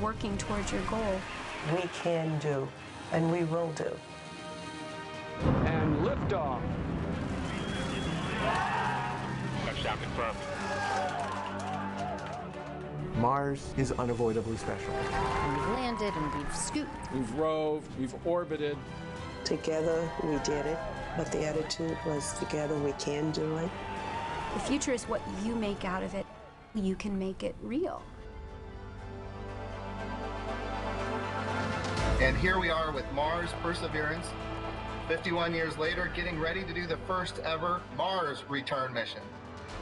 working towards your goal. We can do, and we will do. And liftoff. Touchdown confirmed. Mars is unavoidably special. We've landed and we've scooped. We've roved, we've orbited. Together, we did it, but the attitude was together we can do it. The future is what you make out of it. You can make it real. And here we are with Mars Perseverance, 51 years later, getting ready to do the first ever Mars return mission.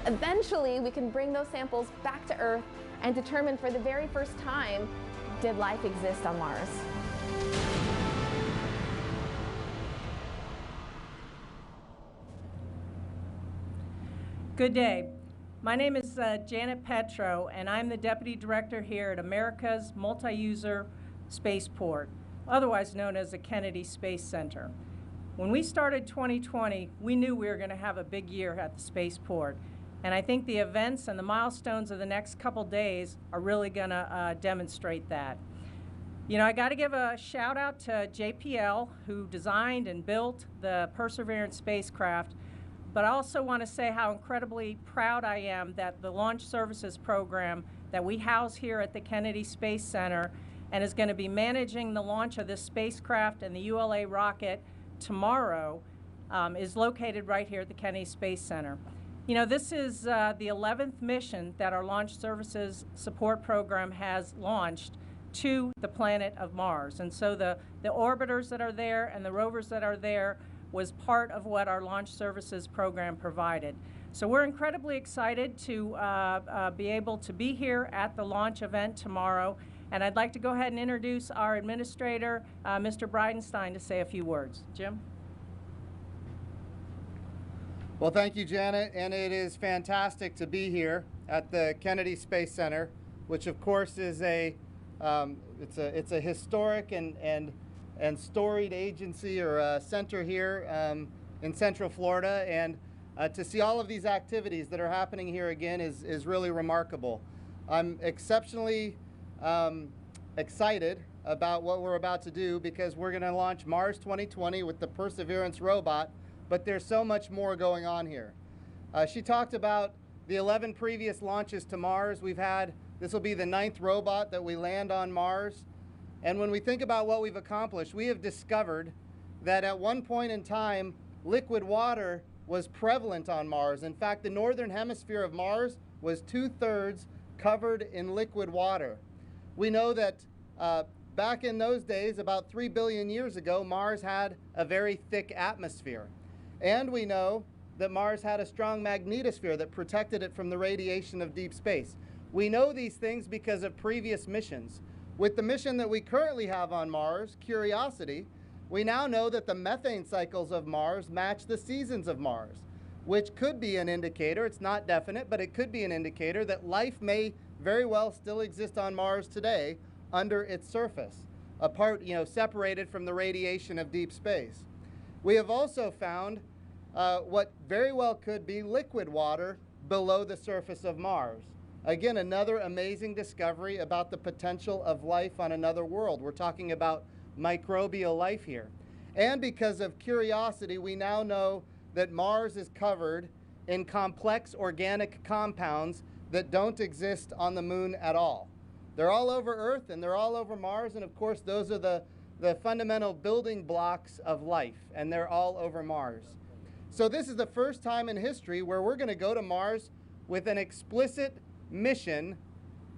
Eventually, we can bring those samples back to Earth and determine for the very first time, did life exist on Mars? Good day. My name is Janet Petro, and I'm the Deputy Director here at America's Multi-User Spaceport, otherwise known as the Kennedy Space Center. When we started 2020, we knew we were going to have a big year at the spaceport, and I think the events and the milestones of the next couple days are really going to demonstrate that. You know, I got to give a shout out to JPL, who designed and built the Perseverance spacecraft. But I also want to say how incredibly proud I am that the Launch Services Program that we house here at the Kennedy Space Center and is going to be managing the launch of this spacecraft and the ULA rocket tomorrow is located right here at the Kennedy Space Center. You know, this is the 11th mission that our Launch Services Support Program has launched to the planet of Mars. And so the orbiters that are there and the rovers that are there was part of what our Launch Services Program provided. So we're incredibly excited to be able to be here at the launch event tomorrow. And I'd like to go ahead and introduce our administrator, Mr. Bridenstine, to say a few words. Jim? Well, thank you, Janet, and it is fantastic to be here at the Kennedy Space Center, which of course is it's a historic and storied agency or center here in Central Florida, and to see all of these activities that are happening here again is really remarkable. I'm exceptionally excited about what we're about to do because we're going to launch Mars 2020 with the Perseverance robot, but there's so much more going on here. She talked about the 11 previous launches to Mars. This will be the 9th robot that we land on Mars. And when we think about what we've accomplished, we have discovered that at one point in time, liquid water was prevalent on Mars. In fact, the northern hemisphere of Mars was 2/3 covered in liquid water. We know that back in those days, about 3 billion years ago, Mars had a very thick atmosphere. And we know that Mars had a strong magnetosphere that protected it from the radiation of deep space. We know these things because of previous missions. With the mission that we currently have on Mars, Curiosity, we now know that the methane cycles of Mars match the seasons of Mars, which could be an indicator, it's not definite, but it could be an indicator that life may very well still exist on Mars today under its surface, separated from the radiation of deep space. We have also found what very well could be liquid water below the surface of Mars. Again, another amazing discovery about the potential of life on another world. We're talking about microbial life here. And because of Curiosity, we now know that Mars is covered in complex organic compounds that don't exist on the moon at all. They're all over Earth and they're all over Mars, and of course those are the fundamental building blocks of life, and they're all over Mars. So this is the first time in history where we're going to go to Mars with an explicit mission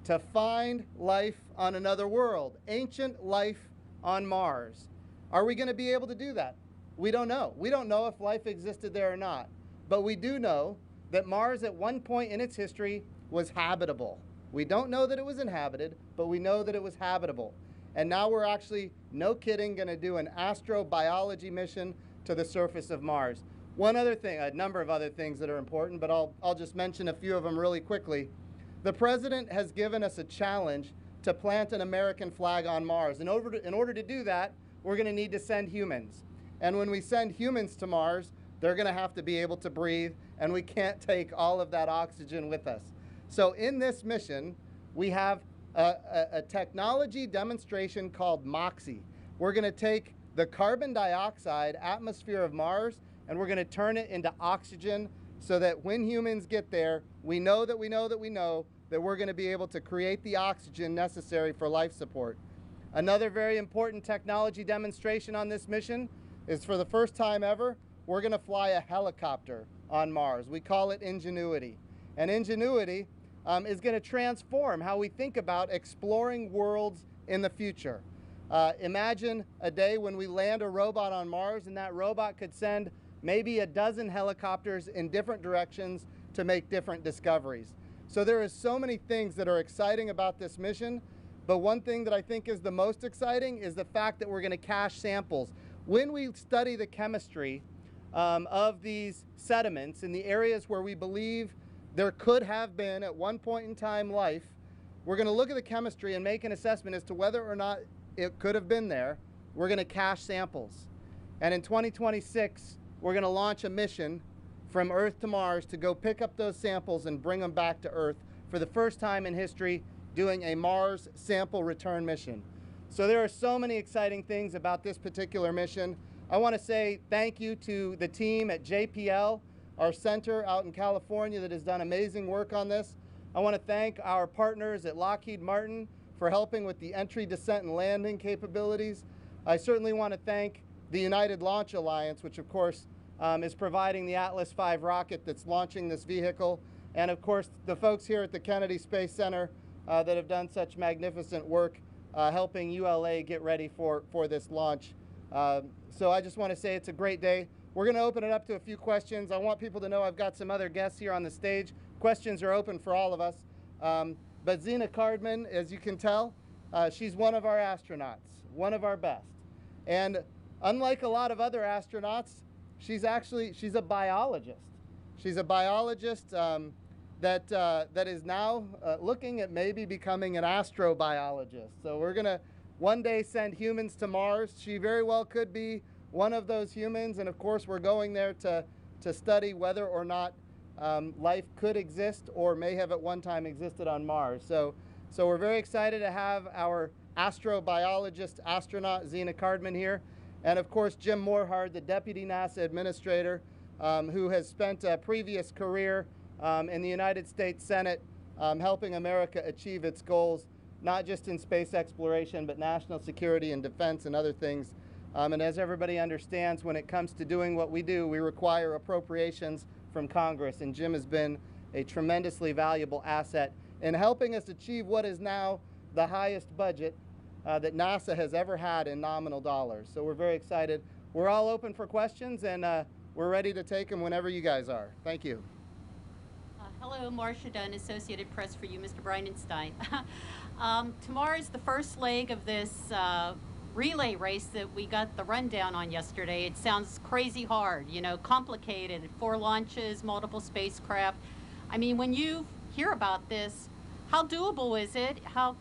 to find life on another world, ancient life on Mars. Are we going to be able to do that? We don't know. We don't know if life existed there or not. But we do know that Mars at one point in its history was habitable. We don't know that it was inhabited, but we know that it was habitable. And now we're actually, no kidding, going to do an astrobiology mission to the surface of Mars. One other thing, a number of other things that are important, but I'll just mention a few of them really quickly. The President has given us a challenge to plant an American flag on Mars. In order to do that, we're going to need to send humans. And when we send humans to Mars, they're going to have to be able to breathe, and we can't take all of that oxygen with us. So in this mission, we have a technology demonstration called MOXIE. We're going to take the carbon dioxide atmosphere of Mars and we're going to turn it into oxygen so that when humans get there, we know that we're going to be able to create the oxygen necessary for life support. Another very important technology demonstration on this mission is, for the first time ever, we're going to fly a helicopter on Mars. We call it Ingenuity. And Ingenuity is going to transform how we think about exploring worlds in the future. Imagine a day when we land a robot on Mars and that robot could send maybe a dozen helicopters in different directions to make different discoveries. So there are so many things that are exciting about this mission, but one thing that I think is the most exciting is the fact that we're going to cache samples. When we study the chemistry of these sediments in the areas where we believe there could have been at one point in time life, we're going to look at the chemistry and make an assessment as to whether or not it could have been there. We're going to cache samples. And in 2026, we're going to launch a mission from Earth to Mars to go pick up those samples and bring them back to Earth for the first time in history, doing a Mars sample return mission. So there are so many exciting things about this particular mission. I want to say thank you to the team at JPL, our center out in California that has done amazing work on this. I want to thank our partners at Lockheed Martin for helping with the entry, descent, and landing capabilities. I certainly want to thank the United Launch Alliance, which of course is providing the Atlas V rocket that's launching this vehicle. And of course, the folks here at the Kennedy Space Center that have done such magnificent work helping ULA get ready for this launch. So I just want to say it's a great day. We're going to open it up to a few questions. I want people to know I've got some other guests here on the stage. Questions are open for all of us. But Zena Cardman, as you can tell, she's one of our astronauts, one of our best. And unlike a lot of other astronauts, she's a biologist. She's a biologist that is now looking at maybe becoming an astrobiologist. So we're going to one day send humans to Mars. She very well could be one of those humans. And of course, we're going there to study whether or not life could exist or may have at one time existed on Mars. So we're very excited to have our astrobiologist astronaut Zena Cardman here. And of course, Jim Morehard, the Deputy NASA Administrator, who has spent a previous career in the United States Senate helping America achieve its goals, not just in space exploration, but national security and defense and other things. And as everybody understands, when it comes to doing what we do, we require appropriations from Congress. And Jim has been a tremendously valuable asset in helping us achieve what is now the highest budget that NASA has ever had in nominal dollars. So we're very excited. We're all open for questions, and we're ready to take them whenever you guys are. Thank you. Hello, Marcia Dunn, Associated Press for you, Mr. Bridenstine. Tomorrow is the first leg of this relay race that we got the rundown on yesterday. It sounds crazy hard, you know, complicated, 4 launches, multiple spacecraft. I mean, when you hear about this, how doable is it? How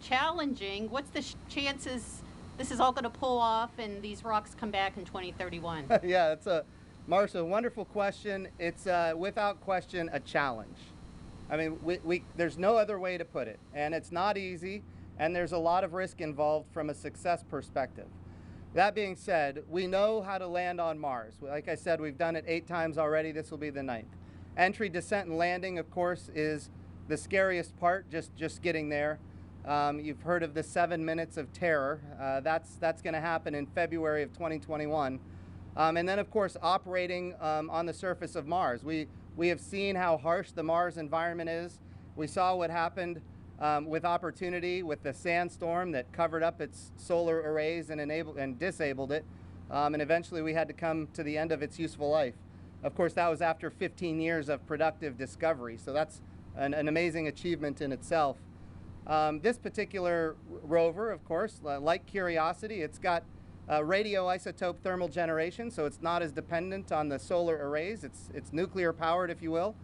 challenging? What's the chances this is all going to pull off and these rocks come back in 2031? Yeah, it's Marcia, wonderful question. It's without question a challenge. I mean, there's no other way to put it, and it's not easy, and there's a lot of risk involved from a success perspective. That being said, we know how to land on Mars. Like I said, we've done it 8 times already. This will be the 9th. Entry, descent, and landing, of course, is the scariest part, just getting there. You've heard of the 7 minutes of terror. That's going to happen in February of 2021. And then, of course, operating on the surface of Mars. We have seen how harsh the Mars environment is. We saw what happened with Opportunity, with the sandstorm that covered up its solar arrays and disabled it. And eventually we had to come to the end of its useful life. Of course, that was after 15 years of productive discovery. So that's an amazing achievement in itself. This particular rover, of course, like Curiosity, it's got radioisotope thermal generation, so it's not as dependent on the solar arrays. It's nuclear powered, if you will.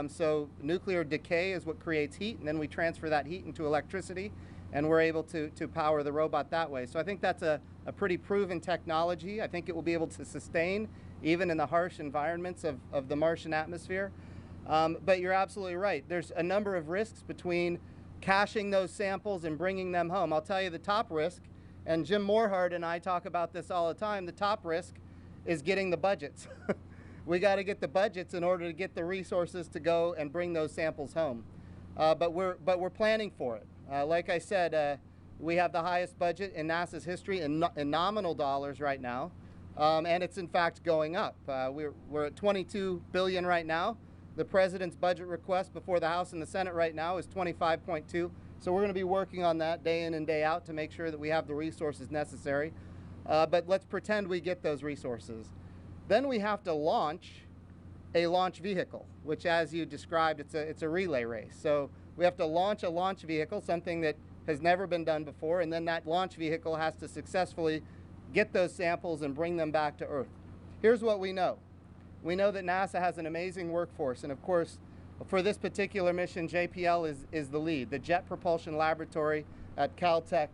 So nuclear decay is what creates heat, and then we transfer that heat into electricity, and we're able to power the robot that way. So I think that's a pretty proven technology. I think it will be able to sustain even in the harsh environments of the Martian atmosphere. But you're absolutely right. There's a number of risks between caching those samples and bringing them home. I'll tell you the top risk, and Jim Morehart and I talk about this all the time, the top risk is getting the budgets. We got to get the budgets in order to get the resources to go and bring those samples home. But we're planning for it. Like I said, we have the highest budget in NASA's history in nominal dollars right now, and it's in fact going up. We're at $22 billion right now. The president's budget request before the House and the Senate right now is $25.2. So we're going to be working on that day in and day out to make sure that we have the resources necessary. But let's pretend we get those resources. Then we have to launch a launch vehicle, which, as you described, it's a relay race. So we have to launch a launch vehicle, something that has never been done before, and then that launch vehicle has to successfully get those samples and bring them back to Earth. Here's what we know. We know that NASA has an amazing workforce, and of course, for this particular mission, JPL is the lead, the Jet Propulsion Laboratory at Caltech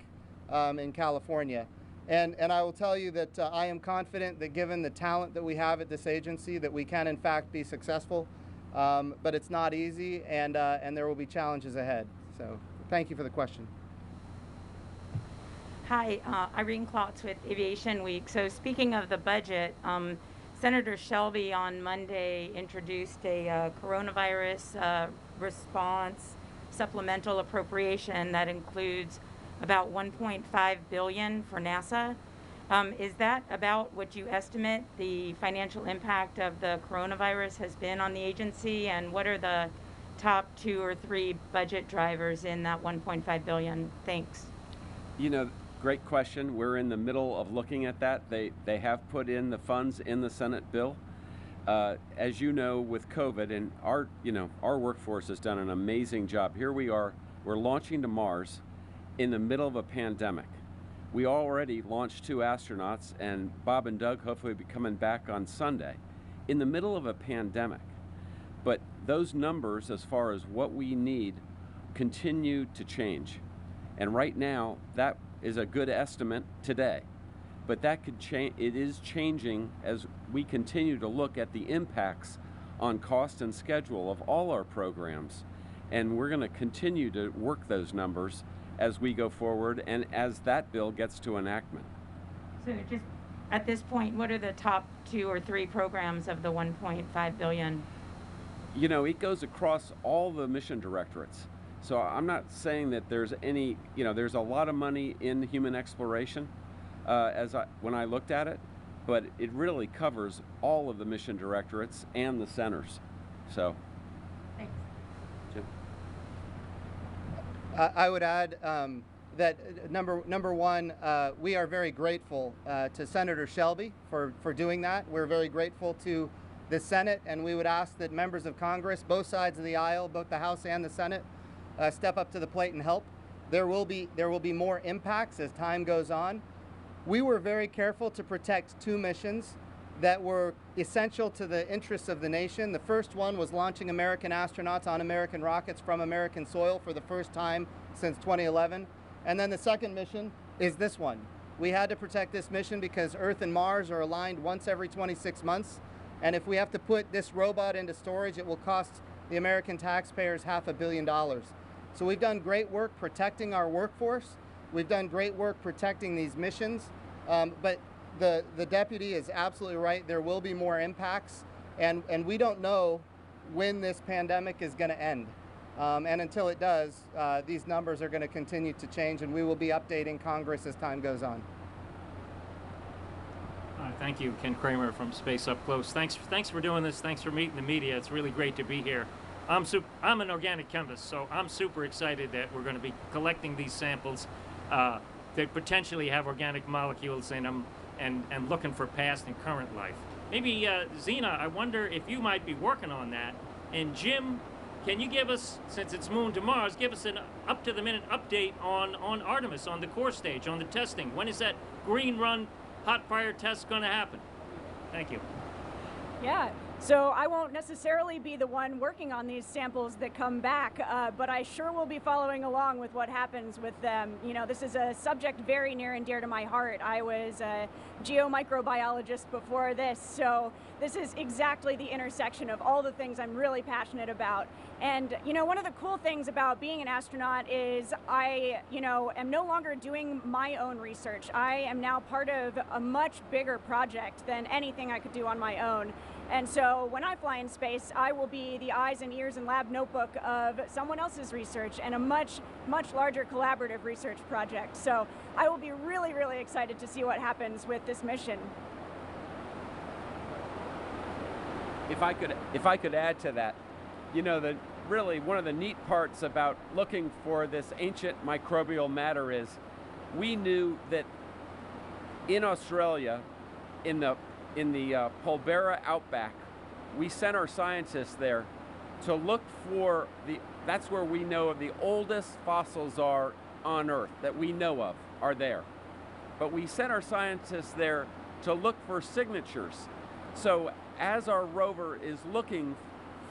in California. And I will tell you that I am confident that given the talent that we have at this agency, that we can in fact be successful. But it's not easy, and there will be challenges ahead. So thank you for the question. Hi, Irene Klotz with Aviation Week. So speaking of the budget, Senator Shelby on Monday introduced a coronavirus response supplemental appropriation that includes about $1.5 billion for NASA. Is that about what you estimate the financial impact of the coronavirus has been on the agency, and what are the top 2 or 3 budget drivers in that $1.5 billion? Thanks. You know, great question. We're in the middle of looking at that. They have put in the funds in the Senate bill. As you know, with COVID, and our workforce has done an amazing job. Here we are, we're launching to Mars in the middle of a pandemic. We already launched 2 astronauts, and Bob and Doug hopefully will be coming back on Sunday in the middle of a pandemic. But those numbers, as far as what we need, continue to change. And right now, that is a good estimate today. But that could change. It is changing as we continue to look at the impacts on cost and schedule of all our programs. And we're going to continue to work those numbers as we go forward and as that bill gets to enactment. So just at this point, what are the top 2 or 3 programs of the $1.5 billion? You know, it goes across all the mission directorates. So I'm not saying that there's any, there's a lot of money in human exploration when I looked at it, but it really covers all of the mission directorates and the centers. So. Thanks. Jim? I would add that number one, we are very grateful to Senator Shelby for doing that. We're very grateful to the Senate, and we would ask that members of Congress, both sides of the aisle, both the House and the Senate, step up to the plate and help. There will be more impacts as time goes on. We were very careful to protect 2 missions that were essential to the interests of the nation. The first one was launching American astronauts on American rockets from American soil for the first time since 2011. And then the second mission is this one. We had to protect this mission because Earth and Mars are aligned once every 26 months. And if we have to put this robot into storage, it will cost the American taxpayers $500 million. So we've done great work protecting our workforce. We've done great work protecting these missions. But the deputy is absolutely right. There will be more impacts, and we don't know when this pandemic is going to end. And until it does, these numbers are going to continue to change, and we will be updating Congress as time goes on. Thank you, Ken Kramer from Space Up Close. Thanks for doing this. Thanks for meeting the media. It's really great to be here. I'm an organic chemist, so I'm super excited that we're going to be collecting these samples that potentially have organic molecules in them and looking for past and current life. Maybe, Zena, I wonder if you might be working on that. And Jim, can you give us, since it's Moon to Mars, give us an up-to-the-minute update on Artemis, on the core stage, on the testing? When is that green run hot fire test going to happen? Thank you. Yeah, So I won't necessarily be the one working on these samples that come back, but I sure will be following along with what happens with them. You know, this is a subject very near and dear to my heart. I was a geomicrobiologist before this, so this is exactly the intersection of all the things I'm really passionate about. And, you know, one of the cool things about being an astronaut is I, am no longer doing my own research. I am now part of a much bigger project than anything I could do on my own. And so when I fly in space, I will be the eyes and ears and lab notebook of someone else's research and a much, much larger collaborative research project. So I will be really, really excited to see what happens with this mission. If I could add to that, really one of the neat parts about looking for this ancient microbial matter is we knew that in Australia, in the Polbera outback, we sent our scientists there to look for that's where we know of the oldest fossils are on Earth that we know of are there. But we sent our scientists there to look for signatures. So as our rover is looking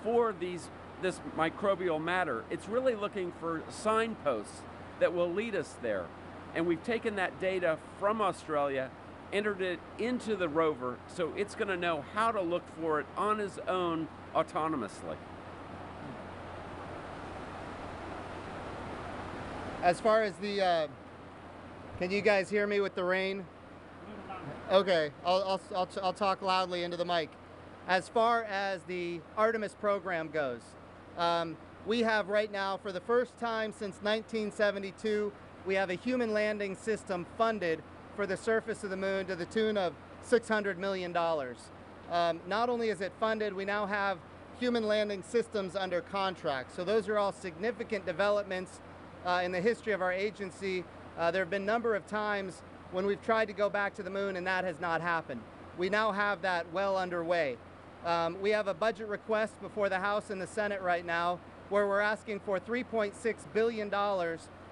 for this microbial matter, it's really looking for signposts that will lead us there. And we've taken that data from Australia, entered it into the rover, so it's going to know how to look for it on its own autonomously. As far as the, can you guys hear me with the rain? Okay, I'll talk loudly into the mic. As far as the Artemis program goes, we have right now, for the first time since 1972, we have a human landing system funded for the surface of the moon to the tune of $600 million. Not only is it funded, we now have human landing systems under contract. So those are all significant developments in the history of our agency. There have been a number of times when we've tried to go back to the moon and that has not happened. We now have that well underway. We have a budget request before the House and the Senate right now where we're asking for $3.6 billion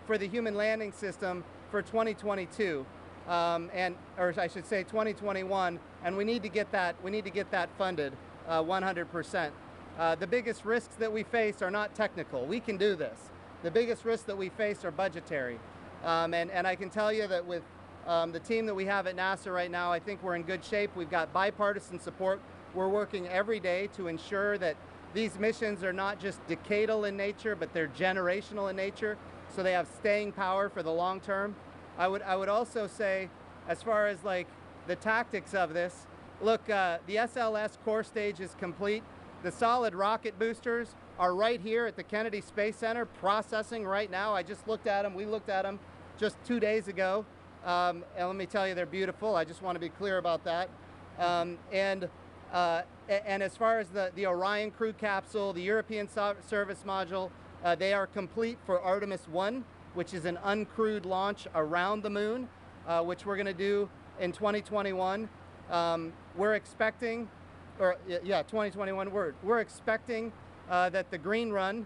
for the human landing system for 2022. Or I should say 2021, and we need to get that funded 100%. The biggest risks that we face are not technical. We can do this. The biggest risks that we face are budgetary. And I can tell you that with the team that we have at NASA right now, I think we're in good shape. We've got bipartisan support. We're working every day to ensure that these missions are not just decadal in nature, but they're generational in nature, so they have staying power for the long term. I would also say, as far as like the tactics of this, look, the SLS core stage is complete. The solid rocket boosters are right here at the Kennedy Space Center processing right now. I just looked at them. We looked at them just 2 days ago. And let me tell you, they're beautiful. I just want to be clear about that. And as far as the Orion crew capsule, the European service module, they are complete for Artemis 1, which is an uncrewed launch around the moon, which we're going to do in 2021. We're expecting, 2021. We're expecting that the green run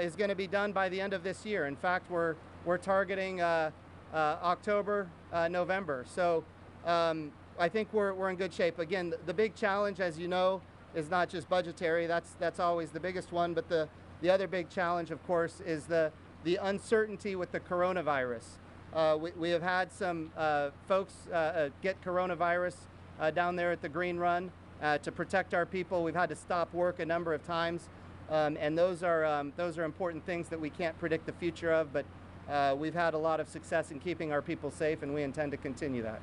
is going to be done by the end of this year. In fact, we're targeting October, November. So I think we're in good shape. Again, the big challenge, as you know, is not just budgetary. That's always the biggest one. But the other big challenge, of course, is the uncertainty with the coronavirus. We have had some folks get coronavirus down there at the Green Run to protect our people. We've had to stop work a number of times, and those are important things that we can't predict the future of. But we've had a lot of success in keeping our people safe, and we intend to continue that.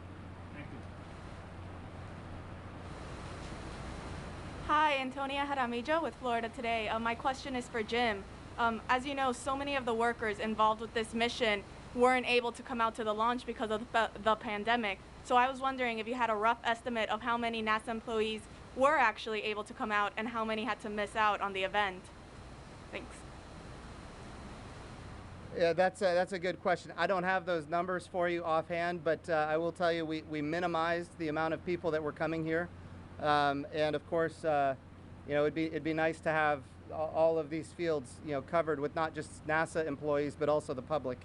Hi, Antonia Jaramillo with Florida Today. My question is for Jim. As you know, so many of the workers involved with this mission weren't able to come out to the launch because of the pandemic. So I was wondering if you had a rough estimate of how many NASA employees were actually able to come out and how many had to miss out on the event. Thanks. Yeah, that's a good question. I don't have those numbers for you offhand, but I will tell you we minimized the amount of people that were coming here. And of course, it'd be nice to have all of these fields, covered with not just NASA employees, but also the public.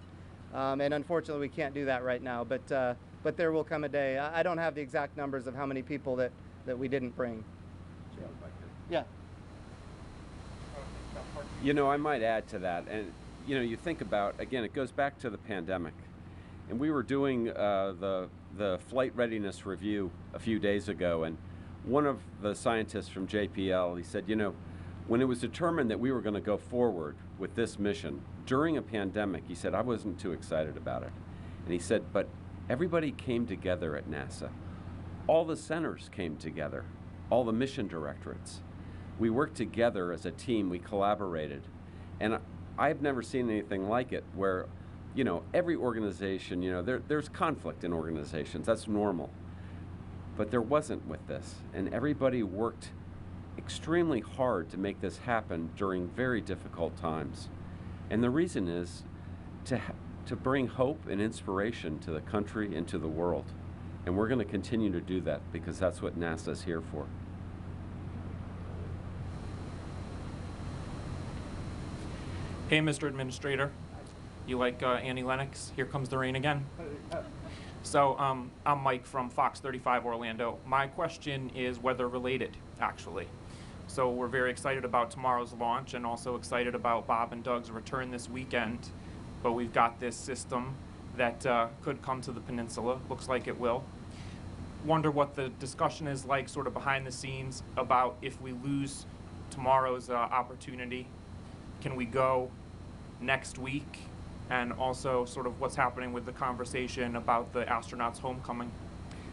And unfortunately, we can't do that right now. But there will come a day. I don't have the exact numbers of how many people that we didn't bring. Yeah. You know, I might add to that, and you know, you think about, again, it goes back to the pandemic, and we were doing the flight readiness review a few days ago, and one of the scientists from JPL, he said, you know, when it was determined that we were going to go forward with this mission during a pandemic, he said, I wasn't too excited about it. And he said, but everybody came together at NASA. All the centers came together, all the mission directorates. We worked together as a team, we collaborated. And I've never seen anything like it where, you know, every organization, you know, there's conflict in organizations, that's normal. But there wasn't with this. And everybody worked extremely hard to make this happen during very difficult times. And the reason is to bring hope and inspiration to the country and to the world. And we're going to continue to do that because that's what NASA is here for. Hey, Mr. Administrator. You like Annie Lennox? Here Comes the Rain Again? So, I'm Mike from Fox 35 Orlando. My question is weather related, actually. So we're very excited about tomorrow's launch and also excited about Bob and Doug's return this weekend. But we've got this system that could come to the peninsula. Looks like it will. Wonder what the discussion is like sort of behind the scenes about if we lose tomorrow's opportunity, can we go next week? And also sort of what's happening with the conversation about the astronauts' homecoming.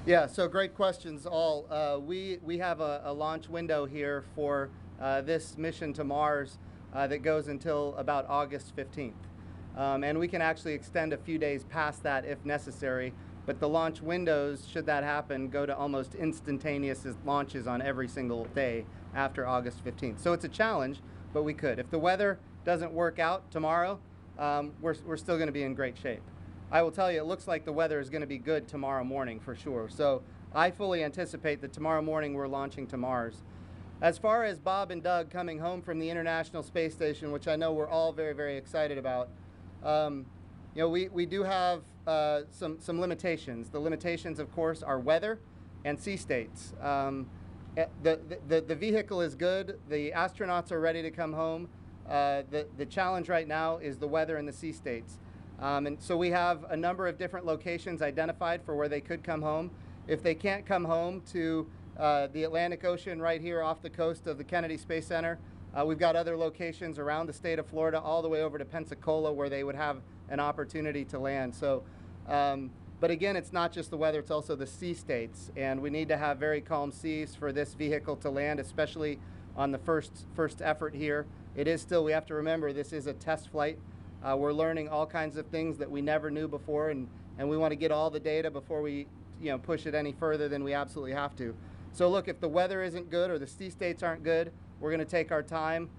Yeah, so great questions all. We have a launch window here for this mission to Mars that goes until about August 15th. And we can actually extend a few days past that if necessary, but the launch windows, should that happen, go to almost instantaneous launches on every single day after August 15th. So it's a challenge, but we could. If the weather doesn't work out tomorrow, we're still going to be in great shape. I will tell you, it looks like the weather is going to be good tomorrow morning for sure. So I fully anticipate that tomorrow morning we're launching to Mars. As far as Bob and Doug coming home from the International Space Station, which I know we're all very, very excited about, you know, we do have some limitations. The limitations, of course, are weather and sea states. The vehicle is good. The astronauts are ready to come home. The challenge right now is the weather and the sea states. And so we have a number of different locations identified for where they could come home. If they can't come home to the Atlantic Ocean right here off the coast of the Kennedy Space Center, we've got other locations around the state of Florida all the way over to Pensacola where they would have an opportunity to land. So, but again, it's not just the weather, it's also the sea states. And we need to have very calm seas for this vehicle to land, especially on the first effort here. It is still, we have to remember, this is a test flight. We're learning all kinds of things that we never knew before, and we want to get all the data before we push it any further than we absolutely have to. So look, if the weather isn't good or the sea states aren't good, we're going to take our time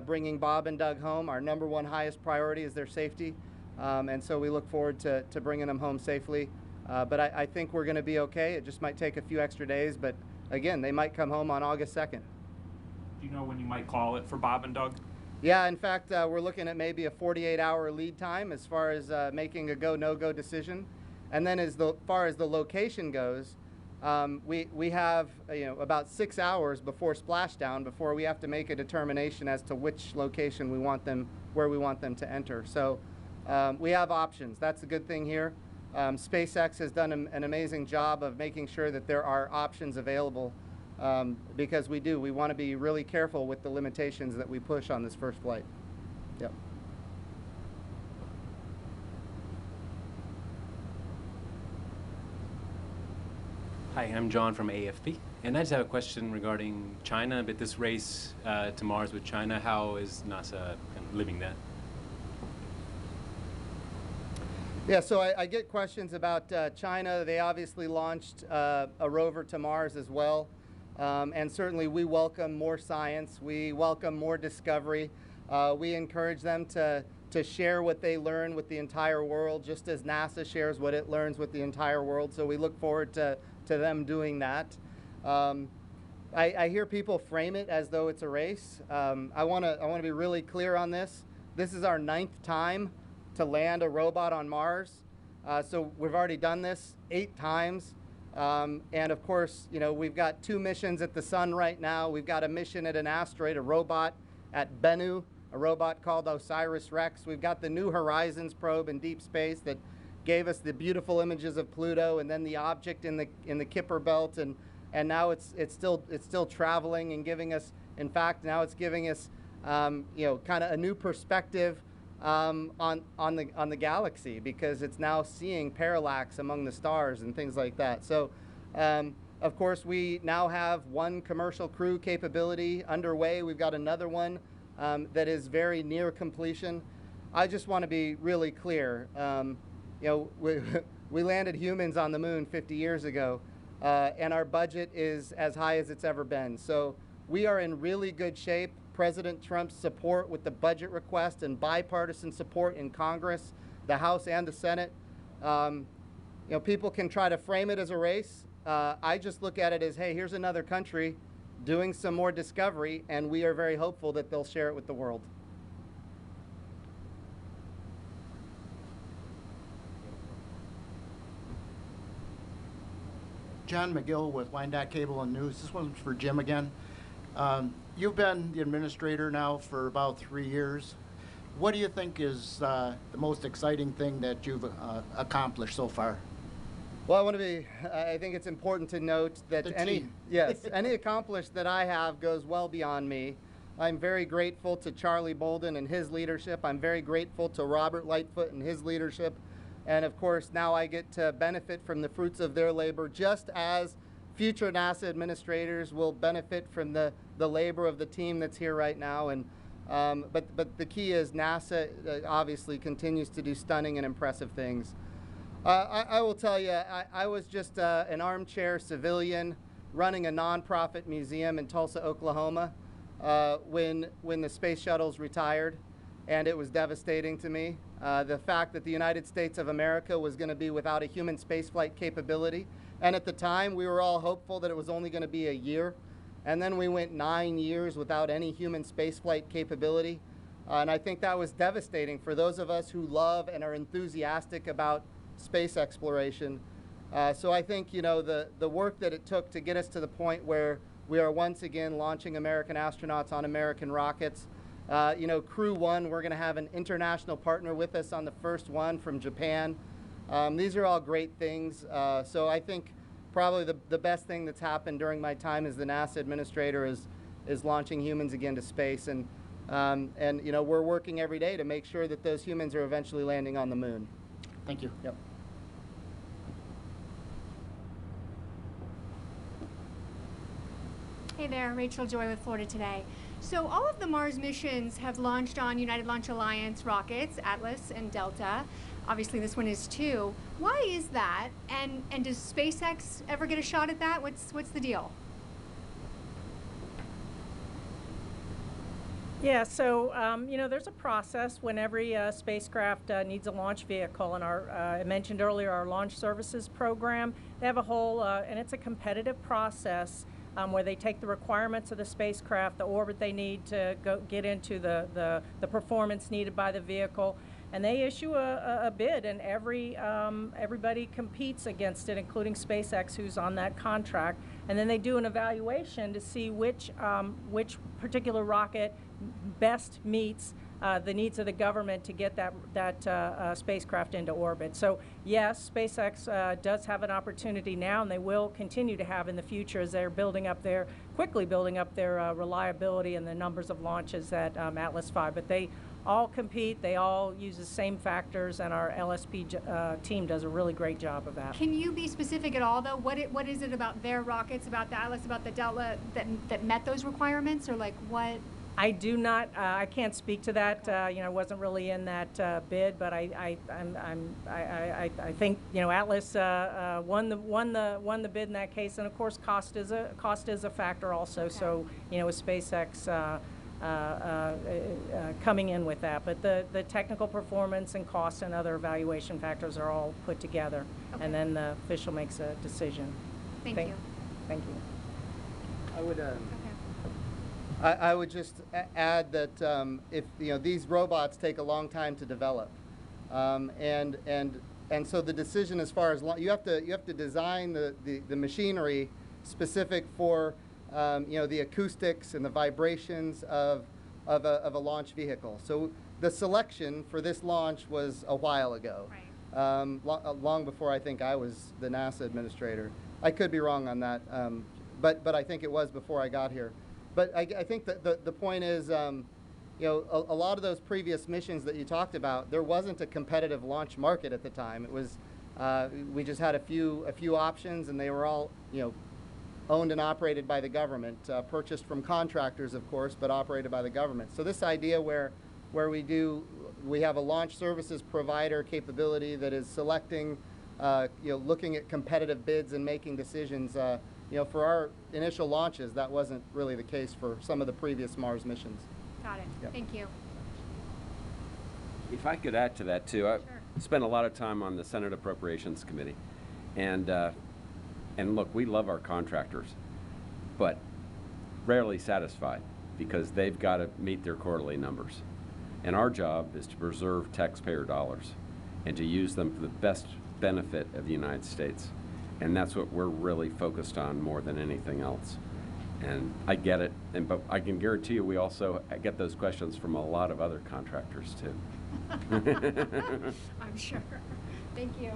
bringing Bob and Doug home. Our number one highest priority is their safety, and so we look forward to bringing them home safely. But I think we're going to be okay. It just might take a few extra days, but again, they might come home on August 2nd. Do you know when you might call it for Bob and Doug? Yeah, in fact, we're looking at maybe a 48-hour lead time as far as making a go, no-go decision. And then as far as the location goes, we have about 6 hours before splashdown before we have to make a determination as to which location we want them, where we want them to enter. So we have options. That's the good thing here. SpaceX has done an amazing job of making sure that there are options available. Because we want to be really careful with the limitations that we push on this first flight. Yep. Hi, I'm John from AFP, and I just have a question regarding China, but this race to Mars with China, how is NASA living that? Yeah, so I get questions about China. They obviously launched a rover to Mars as well. And certainly we welcome more science, we welcome more discovery. We encourage them to share what they learn with the entire world, just as NASA shares what it learns with the entire world. So we look forward to them doing that. I hear people frame it as though it's a race. I want to be really clear on this. This is our 9th time to land a robot on Mars. So we've already done this 8 times. And of course, we've got 2 missions at the sun right now. We've got a mission at an asteroid, a robot at Bennu, a robot called OSIRIS-REx. We've got the New Horizons probe in deep space that gave us the beautiful images of Pluto, and then the object in the Kuiper belt, and now it's still traveling and giving us, in fact, now it's giving us kind of a new perspective on the galaxy, because it's now seeing parallax among the stars and things like that. So of course, we now have 1 commercial crew capability underway. We've got another one that is very near completion. I just want to be really clear. We landed humans on the moon 50 years ago, and our budget is as high as it's ever been. So we are in really good shape. President Trump's support with the budget request and bipartisan support in Congress, the House and the Senate. People can try to frame it as a race. I just look at it as, hey, here's another country doing some more discovery, and we are very hopeful that they'll share it with the world. John McGill with Wyandotte Cable and News. This one's for Jim again. You've been the administrator now for about 3 years. What do you think is the most exciting thing that you've accomplished so far? Well, I think it's important to note that any accomplishment that I have goes well beyond me. I'm very grateful to Charlie Bolden and his leadership. I'm very grateful to Robert Lightfoot and his leadership. And of course, now I get to benefit from the fruits of their labor, just as future NASA administrators will benefit from the labor of the team that's here right now. And but the key is NASA obviously continues to do stunning and impressive things. I will tell you, I was just an armchair civilian running a nonprofit museum in Tulsa, Oklahoma, when the space shuttles retired, and it was devastating to me. The fact that the United States of America was going to be without a human spaceflight capability. And at the time, we were all hopeful that it was only going to be a year. And then we went 9 years without any human spaceflight capability. And I think that was devastating for those of us who love and are enthusiastic about space exploration. So I think, the work that it took to get us to the point where we are once again launching American astronauts on American rockets. Crew 1, we're going to have an international partner with us on the first one from Japan. These are all great things. So I think probably the best thing that's happened during my time as the NASA administrator is launching humans again to space. And we're working every day to make sure that those humans are eventually landing on the moon. Thank you. Yep. Hey there, Rachel Joy with Florida Today. So all of the Mars missions have launched on United Launch Alliance rockets, Atlas and Delta. Obviously this one is too. Why is that? And does SpaceX ever get a shot at that? What's the deal? Yeah, so there's a process when every spacecraft needs a launch vehicle. And I mentioned earlier our launch services program. They have a whole, and it's a competitive process where they take the requirements of the spacecraft, the orbit they need to get into, the performance needed by the vehicle, and they issue a bid, and everybody competes against it, including SpaceX, who's on that contract. And then they do an evaluation to see which particular rocket best meets the needs of the government to get that spacecraft into orbit. So yes, SpaceX does have an opportunity now, and they will continue to have in the future as they're quickly building up their reliability and the numbers of launches at Atlas V. But they all compete, they all use the same factors, and our LSP team does a really great job of that. Can you be specific at all, though? What is it about their rockets, about the Atlas, about the Delta that met those requirements, or like what? I do not. I can't speak to that. I wasn't really in that bid, but I think Atlas won the bid in that case, and of course cost is a factor also. Okay. So with SpaceX coming in with that, but the technical performance and cost and other evaluation factors are all put together, okay. And then the official makes a decision. Thank you. Thank you. I would just add that if these robots take a long time to develop, and And so the decision as far as you have to design the machinery specific for the acoustics and the vibrations of a launch vehicle. So the selection for this launch was a while ago, long before I think I was the NASA administrator. I could be wrong on that, but I think it was before I got here. But I think that the point is, a lot of those previous missions that you talked about, there wasn't a competitive launch market at the time. It was we just had a few options, and they were all owned and operated by the government, purchased from contractors, of course, but operated by the government. So this idea where we have a launch services provider capability that is selecting, looking at competitive bids and making decisions. For our initial launches, that wasn't really the case for some of the previous Mars missions. Got it. Yep. Thank you. If I could add to that too, I spent a lot of time on the Senate Appropriations Committee, and look, we love our contractors, but rarely satisfied because they've got to meet their quarterly numbers. And our job is to preserve taxpayer dollars and to use them for the best benefit of the United States. And that's what we're really focused on more than anything else. And I get it, but I can guarantee you we also get those questions from a lot of other contractors too. I'm sure. Thank you.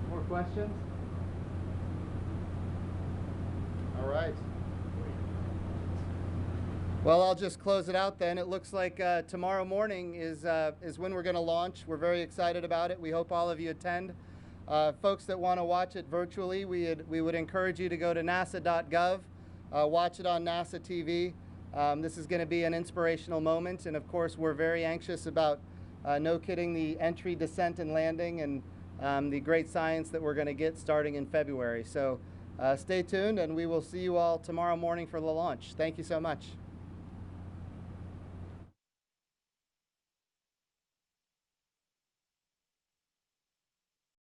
More questions? All right. Well, I'll just close it out then. It looks like tomorrow morning is when we're going to launch. We're very excited about it. We hope all of you attend. Folks that want to watch it virtually, we would encourage you to go to nasa.gov, watch it on NASA TV. This is going to be an inspirational moment, and of course we're very anxious about, no kidding, the entry, descent, and landing, and the great science that we're going to get starting in February. So stay tuned, and we will see you all tomorrow morning for the launch. Thank you so much.